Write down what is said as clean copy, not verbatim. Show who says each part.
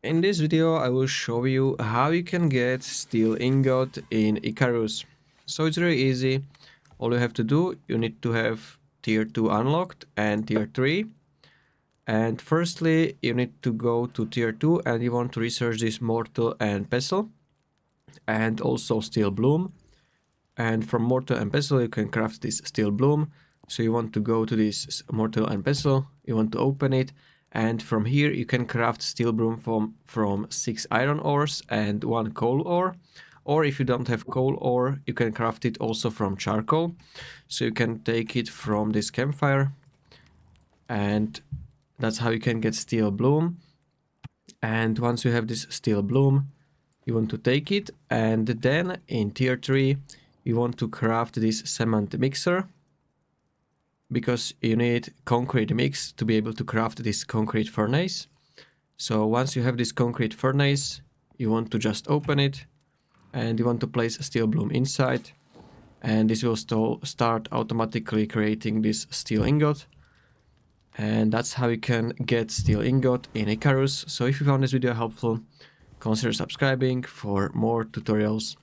Speaker 1: In this video I will show you how you can get steel ingot in ICARUS. So it's really easy. All you have to do, you need to have tier 2 unlocked and tier 3. And firstly you need to go to tier 2 and you want to research this mortar and pestle and also steel bloom. And from mortar and pestle you can craft this steel bloom. So you want to go to this mortar and pestle, you want to open it, and from here you can craft steel bloom from 6 iron ores and 1 coal ore. Or if you don't have coal ore, you can craft it also from charcoal. So you can take it from this campfire, and that's how you can get steel bloom. And once you have this steel bloom, you want to take it, and then in tier 3 you want to craft this cement mixer, because you need concrete mix to be able to craft this concrete furnace. So once you have this concrete furnace, you want to just open it and you want to place steel bloom inside, and this will start automatically creating this steel ingot. And that's how you can get steel ingot in ICARUS. So if you found this video helpful, consider subscribing for more tutorials.